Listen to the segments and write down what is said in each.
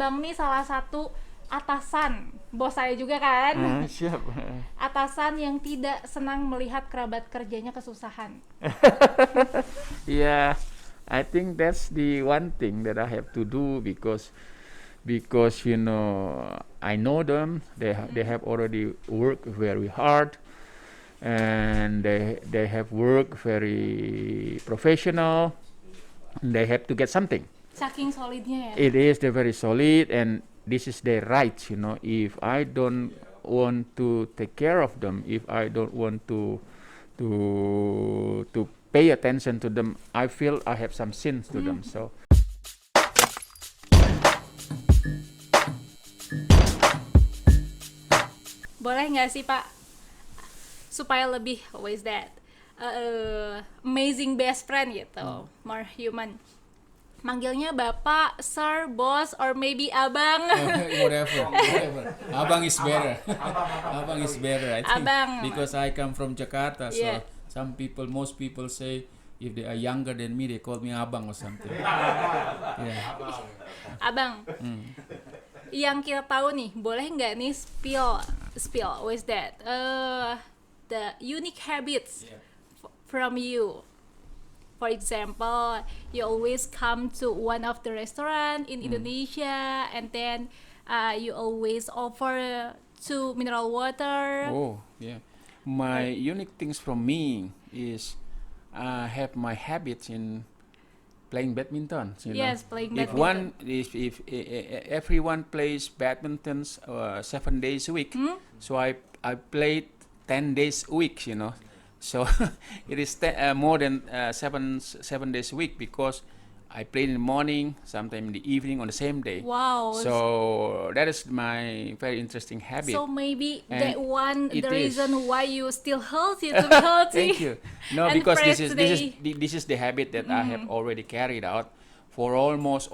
abang nih salah satu atasan, bos saya juga kan. Siap. Atasan yang tidak senang melihat kerabat kerjanya kesusahan. Yeah, I think that's the one thing that I have to do because I know them. They have already worked very hard, and they have worked very professional. They have to get something. Saking solidnya ya. It is they're very solid, and this is their rights. If I don't want to take care of them, if I don't want to pay attention to them, I feel I have some sins to them. So Boleh nggak sih Pak, supaya lebih amazing best friend gitu, more human, manggilnya Bapak, Sir, Boss, or maybe Abang? Whatever. Abang is better. Abang is better, I think. Abang. Because I come from Jakarta, so Yeah. most people say if they are younger than me, they call me Abang or something. Yeah. Abang. Yang kita tahu nih, boleh nggak nih spill with that the unique habits from you. For example, you always come to one of the restaurant in Indonesia, and then you always offer to mineral water. Oh, yeah. My unique things from me is I have my habits in playing badminton. Yes, playing If everyone plays badminton 7 days a week, so I played 10 days a week. So it is more than 7 days a week because I play in the morning, sometimes in the evening on the same day. Wow. So that is my very interesting habit. So maybe And that one it the is. reason why you still healthy to be healthy. Thank you. No, And because fresh this is the habit that I have already carried out for almost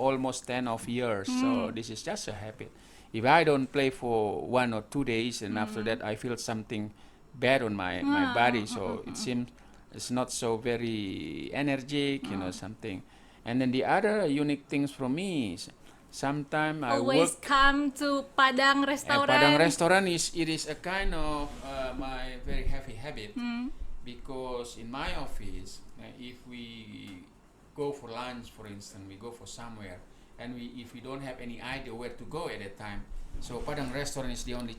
10 of years. So this is just a habit. If I don't play for 1 or 2 days, and after that I feel something bad on my body, so it seems it's not so very energetic, something. And then the other unique things for me is sometimes I Always work. come to Padang restaurant. Padang restaurant it is a kind of my very heavy habit because in my office, if we go for lunch, for instance, we go for somewhere, and if we don't have any idea where to go at that time, so Padang restaurant is the only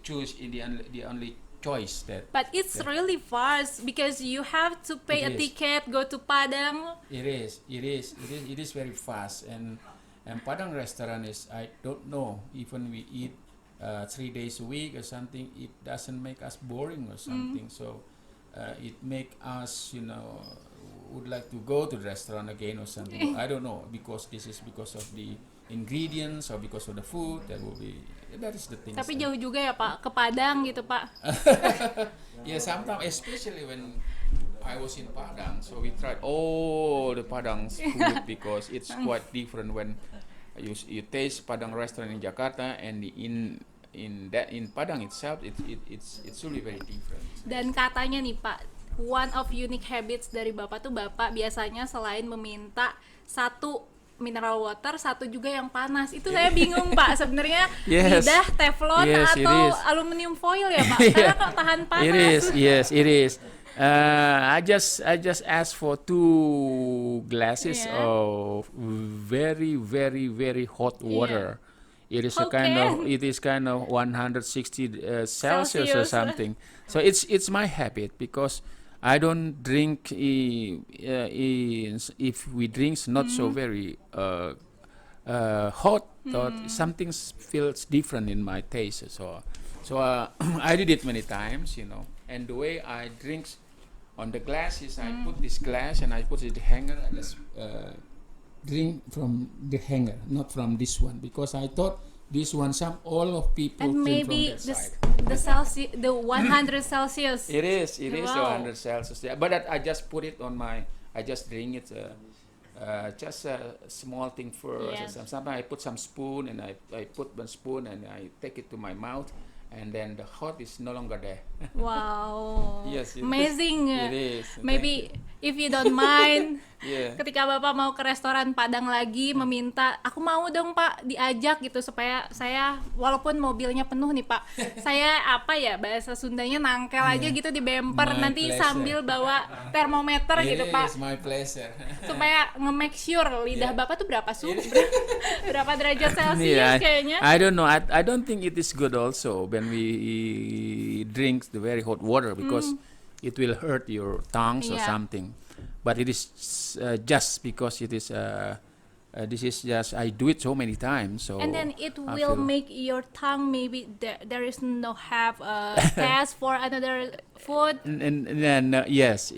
only choice that. But it's really fast because you have to pay a It is. ticket, go to Padang. It is very fast, and Padang restaurant is, I don't know, even we eat 3 days a week or something, it doesn't make us boring or something. So it make us would like to go to the restaurant again or something. I don't know, because of the ingredients or because of the food. That is the thing. Tapi jauh juga ya Pak ke Padang gitu Pak. Yeah, sometimes, especially when I was in Padang, so we tried all the Padang's food because it's quite different when you taste Padang restaurant in Jakarta and in Padang itself. It's really very different. Dan katanya nih Pak, one of unique habits dari Bapak tuh Bapak biasanya selain meminta satu mineral water, satu juga yang panas. Itu saya bingung Pak, sebenarnya Yes. lidah teflon Yes, it atau is. aluminium foil ya Pak? Karena kok tahan panas. It is, yes, it is. I just asked for 2 glasses Yeah. of very, very, very hot water. It is kind of 160 Celsius or Celsius. something. So it's my habit because I don't drink if we drinks not so very hot, or something feels different in my taste. So I did it many times, and the way I drinks on the glass is I put this glass and I put it in the hanger and just drink from the hanger, not from this one, because I thought this one all of people And drink maybe from that side. the 100 Celsius. It is the Wow. 100 Celsius. Yeah, but I just put it on I just drink it just a small thing first. Yes. Sometimes I put some spoon and I put one spoon and I take it to my mouth, and then the hot is no longer there. Wow. Yes, it is. Amazing. It is. Maybe if you don't mind, Yeah. ketika Bapak mau ke restoran Padang lagi meminta, aku mau dong Pak diajak gitu supaya saya walaupun mobilnya penuh nih Pak, saya apa ya bahasa Sundanya nangkel aja gitu di bemper My nanti pleasure. sambil bawa termometer It gitu is Pak, my pleasure. supaya nge-make sure lidah Yeah. Bapak tuh berapa suhu, berapa derajat Celcius Yeah, kayaknya. I don't know. I don't think it is good also when we drink the very hot water because it will hurt your tongues or Yeah. something. But it is just because it is. This is just I do it so many times. So And then it I will feel- make your tongue maybe there is no have a taste for another food. And then yes,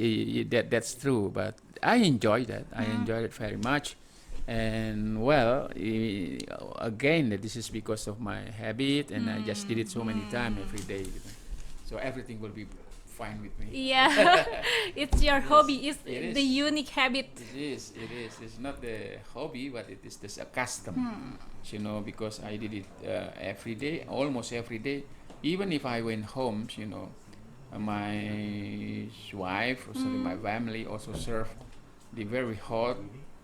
that's true. But I enjoy that. I enjoy it very much. And well, again, this is because of my habit, and I just did it so many times every day. So everything will be fine with me. Yeah, it's your hobby. It's it the is. unique habit. It is. It is. It's not the hobby, but it is just a custom. You know, because I did it every day, almost every day. Even if I went home, you know, my wife or something, my family also serve the very hot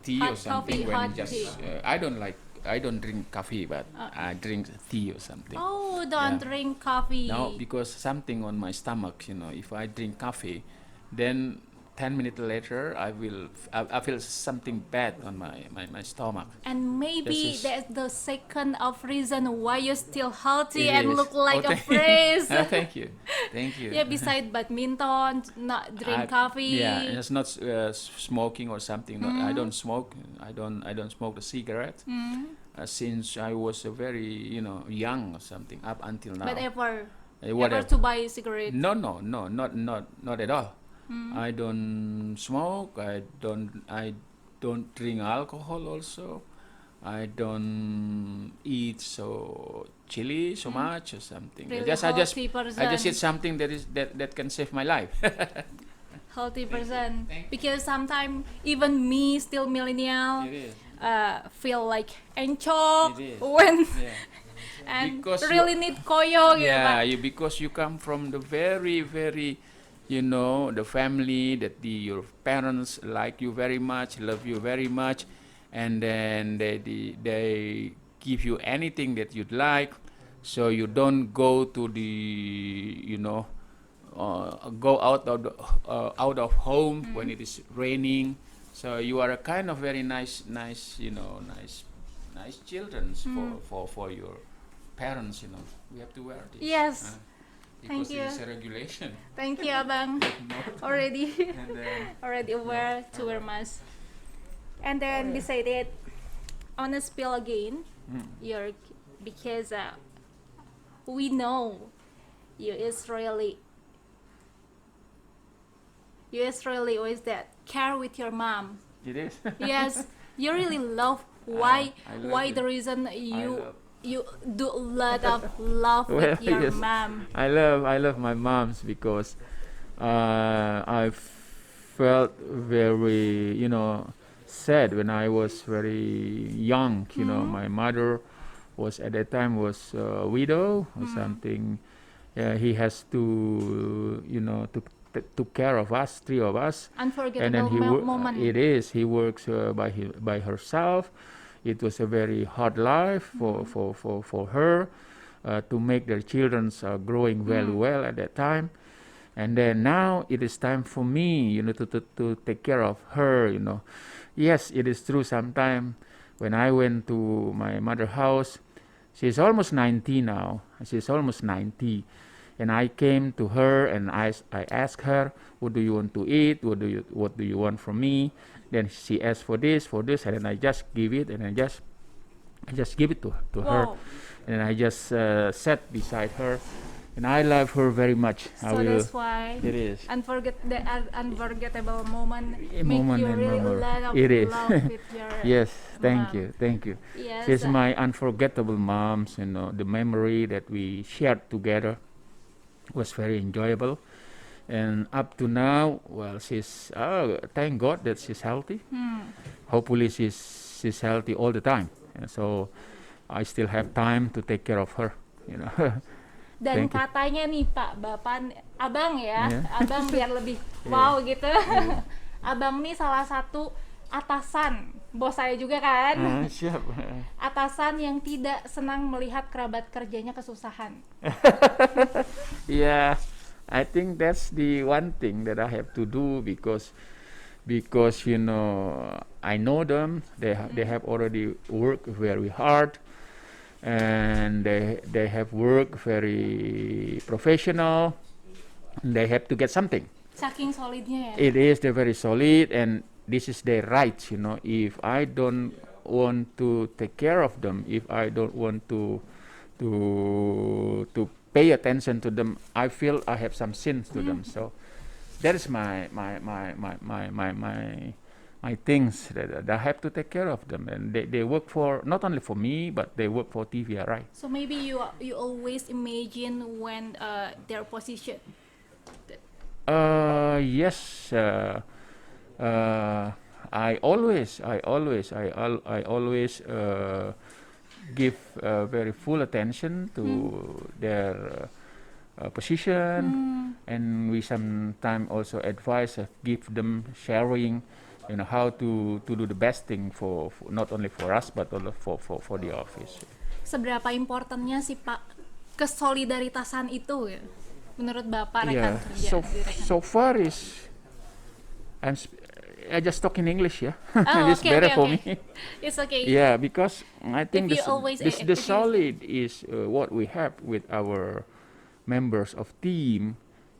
tea Hot or something. coffee, hot When just tea. I don't drink coffee, but I drink tea or something. Oh, don't Yeah. drink coffee. No, because something on my stomach, you know, if I drink coffee, then 10 minutes later I feel something bad on my stomach. And maybe This is- that's the second of reason why you're still healthy It and is. look like Oh, a prince. Thank you. Thank you. Yeah, beside badminton, not drink coffee. Yeah, it's not smoking or something. No, I don't smoke. I don't smoke the cigarette since I was a very young or something up until now. But ever Whatever. to buy cigarette. No, not at all. I don't smoke. I don't drink alcohol also. I don't eat so chili so much or something. Really I just healthy person. eat something that can save my life. Healthy person. Thank you. Because sometimes even me, still millennial, It is. feel like encok It is. when Yeah. and Because really need koyo gitu Yeah, Pak. because you come from the very, the family that your parents like you very much, love you very much, and then they give you anything that you'd like, so you don't go to the go out of home when it is raining. So you are a kind of very nice children for your parents. We have to wear this. Yes. Because Thank you. it's a regulation. Thank you Abang. Already And then already aware to wear mask. And then beside it, on a spill again, you're because we know you Israeli always that care with your mom. it is. Yes, you really love why I love why it. the reason you love- you do a lot of love with Well, your yes. mom. I love my moms because I felt very sad when I was very young. My mother was at that time was a widow or something. He has to took care of us, three of us. And then Unforgettable moment. it is he works by herself. It was a very hard life for her to make their children growing very well at that time. And then now it is time for me to take care of her. Yes, it is true. Sometime when I went to my mother's house, she's almost 90 now. She's almost 90. And I came to her and I asked her, what do you want to eat? What do you want from me? Then she asked for this, and then I just give it, and I just give it to her, Wow. and I just sat beside her, and I love her very much. So that's why It is. unforgettable moment A make moment you and really memory. a lot of It is. love with your Yes, thank mom. you. Yes. She's my unforgettable moms. The memory that we shared together was very enjoyable. And up to now, well, she's thank God that she's healthy. Hopefully, she's healthy all the time. And so, I still have time to take care of her. Dan Thank you. katanya nih Pak, Abang ya, Yeah. Abang biar lebih wow gitu. Abang nih salah satu atasan, bos saya juga kan. Siap. Atasan yang tidak senang melihat kerabat kerjanya kesusahan. Yeah, I think that's the one thing that I have to do because I know them. They have already worked very hard, and they have worked very professional. They have to get something. Saking solidnya ya. It is they're very solid, and this is their rights. If I don't want to take care of them, if I don't want to pay attention to them, I feel I have some sins to them. So that is my things that I have to take care of them, and they work for not only for me, but they work for TVRI. So maybe you always imagine when their position. Yes. I always give very full attention to their position, and we sometimes also advise, give them sharing, how to do the best thing for not only for us but also for the office. Seberapa importannya sih Pak kesolidaritasan itu ya? Menurut Bapak rekan kerja. So far is I just talk in English, yeah. Oh, It's better for me. It's okay. Yeah, because I think If you always- the solid is what we have with our members of team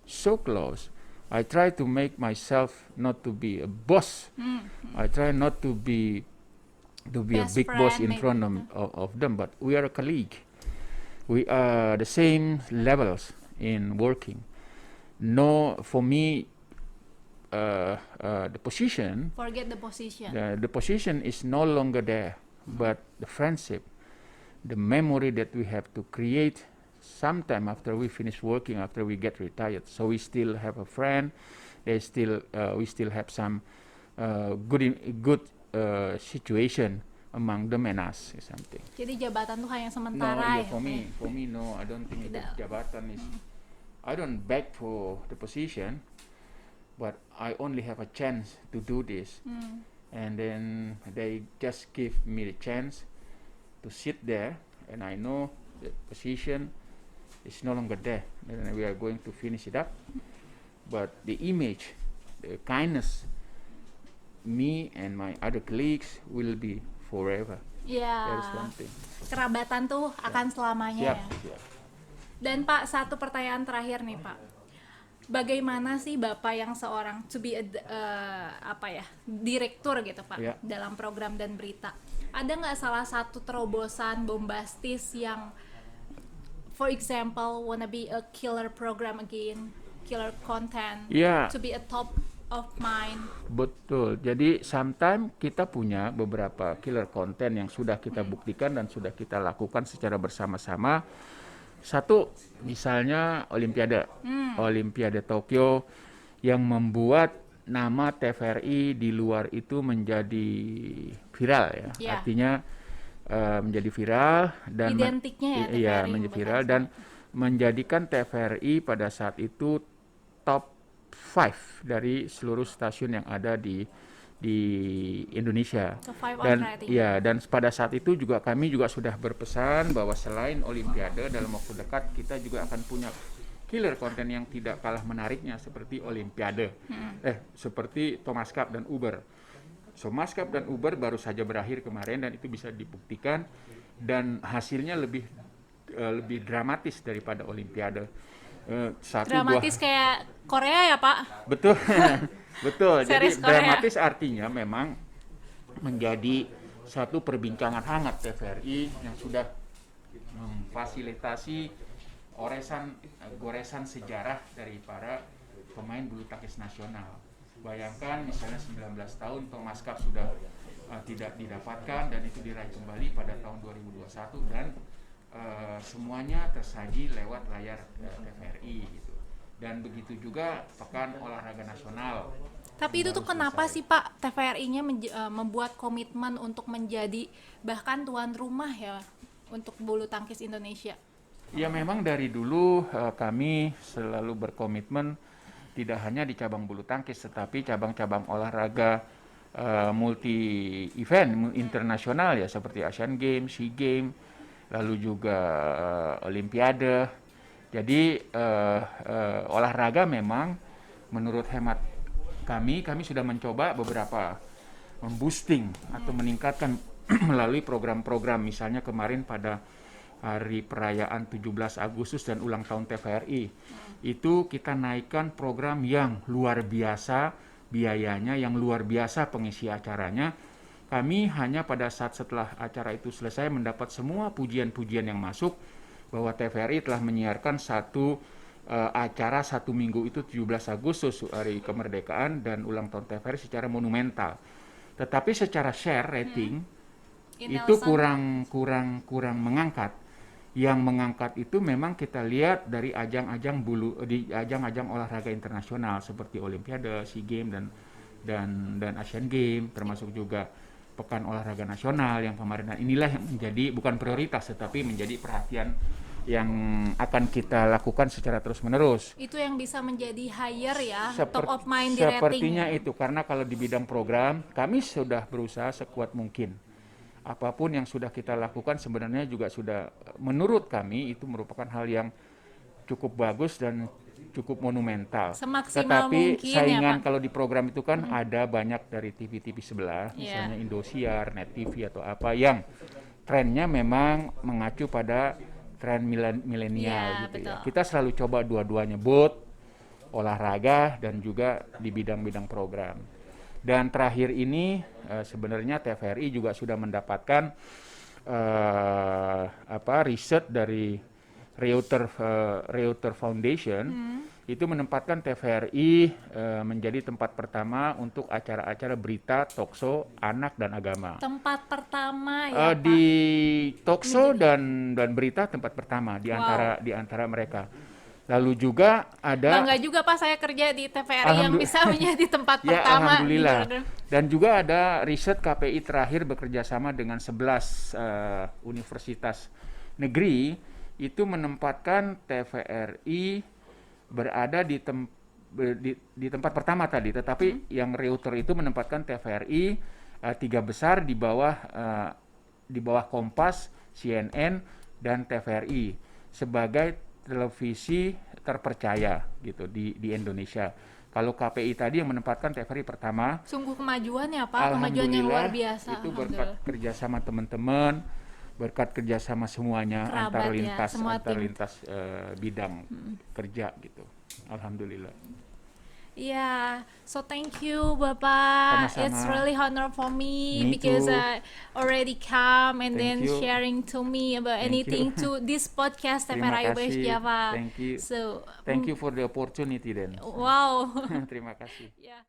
so close. I try to make myself not to be a boss. I try not to be a Best big boss friend, in front of them, but we are a colleague. We are the same levels in working. No, for me, the position. Forget the position. The position is no longer there, but the friendship, the memory that we have to create sometime after we finish working, after we get retired. So we still have a friend. We still have some good situation among them and us, or something. Jadi jabatan tuh hanya No, sementara ya. for me, no. I don't think that jabatan is. I don't beg for the position, but I only have a chance to do this, and then they just give me the chance to sit there, and I know the position is no longer there, and we are going to finish it up. But the image, the kindness, me and my other colleagues will be forever. Ya, That is one thing. kerabatan tuh akan selamanya ya. Siap. Dan Pak, satu pertanyaan terakhir nih Pak. Bagaimana sih Bapak yang seorang to be direktur gitu Pak, Ya. dalam program dan berita, ada nggak salah satu terobosan bombastis yang, for example, wanna be a killer program again, killer content, Ya. to be a top of mind? Betul. Jadi sometimes kita punya beberapa killer content yang sudah kita buktikan dan sudah kita lakukan secara bersama-sama. Satu, misalnya Olimpiade Tokyo yang membuat nama TVRI di luar itu menjadi viral ya. Yeah. Artinya menjadi viral dan Identiknya ya TVRI menjadi bukan viral dan menjadikan TVRI pada saat itu top 5 dari seluruh stasiun yang ada di Indonesia. Top 5 on Dan rating. ya, dan pada saat itu juga kami juga sudah berpesan bahwa selain Olimpiade, dalam waktu dekat kita juga akan punya killer konten yang tidak kalah menariknya seperti Olimpiade, seperti Thomas Cup dan Uber. Thomas Cup dan Uber baru saja berakhir kemarin dan itu bisa dibuktikan dan hasilnya lebih dramatis daripada Olimpiade. Dramatis kayak Korea ya Pak? Betul. Betul. Jadi Series Korea. dramatis artinya memang menjadi satu perbincangan hangat TVRI yang sudah memfasilitasi goresan sejarah dari para pemain bulu tangkis nasional. Bayangkan misalnya 19 tahun Thomas Cup sudah tidak didapatkan dan itu diraih kembali pada tahun 2021 dan semuanya tersaji lewat layar TVRI gitu. Dan begitu juga Pekan Olahraga Nasional. Tapi itu tuh kenapa sih Pak TVRI-nya membuat komitmen untuk menjadi bahkan tuan rumah ya untuk bulu tangkis Indonesia? Ya memang dari dulu kami selalu berkomitmen tidak hanya di cabang bulu tangkis tetapi cabang-cabang olahraga multi event internasional ya seperti Asian Games, SEA Games, lalu juga Olimpiade. Jadi olahraga memang menurut hemat kami sudah mencoba beberapa memboosting atau meningkatkan melalui program-program, misalnya kemarin pada hari perayaan 17 Agustus dan ulang tahun TVRI itu kita naikkan program yang luar biasa biayanya, yang luar biasa pengisi acaranya. Kami hanya pada saat setelah acara itu selesai mendapat semua pujian-pujian yang masuk bahwa TVRI telah menyiarkan satu acara 1 minggu itu 17 Agustus hari kemerdekaan dan ulang tahun TVRI secara monumental. Tetapi secara share rating itu kurang mengangkat. Yang mengangkat itu memang kita lihat dari ajang-ajang olahraga internasional seperti Olimpiade, SEA Games dan Asian Games, termasuk juga Pekan Olahraga Nasional yang kemarin. Inilah yang menjadi bukan prioritas tetapi menjadi perhatian yang akan kita lakukan secara terus-menerus. Itu yang bisa menjadi higher ya, top of mind di rating. Sepertinya itu, karena kalau di bidang program kami sudah berusaha sekuat mungkin. Apapun yang sudah kita lakukan sebenarnya juga sudah menurut kami itu merupakan hal yang cukup bagus dan cukup monumental. Semaksimal tetapi mungkin saingan ya, Pak. kalau di program itu kan ada banyak dari TV-TV sebelah, misalnya Indosiar, Net TV atau apa yang trennya memang mengacu pada tren milenial gitu ya. Kita selalu coba dua-duanya, both olahraga dan juga di bidang-bidang program. Dan terakhir ini sebenarnya TVRI juga sudah mendapatkan riset dari Reuter Foundation itu menempatkan TVRI menjadi tempat pertama untuk acara-acara berita, talkshow, anak dan agama. Tempat pertama ya, Pak? Di talkshow dan berita tempat pertama di antara mereka. Lalu juga ada bangga juga Pak saya kerja di TVRI yang bisa menjadi tempat pertama. Alhamdulillah. Dan juga ada riset KPI terakhir bekerja sama dengan 11 universitas negeri itu menempatkan TVRI berada di tempat pertama tadi, tetapi yang Reuter itu menempatkan TVRI 3 besar di bawah Kompas, CNN dan TVRI sebagai televisi terpercaya gitu di Indonesia. Kalau KPI tadi yang menempatkan TVRI pertama. Sungguh kemajuan ya Pak, kemajuan yang luar biasa. Itu berkat kerjasama teman-teman, berkat kerjasama semuanya antar lintas bidang kerja gitu. Alhamdulillah. Yeah, so thank you Bapak. Sama-sama. It's really honor for me because already come and then sharing to me about anything to this podcast TVRI West Java. Thank you. So thank you for the opportunity then. Wow. Terima kasih. Yeah.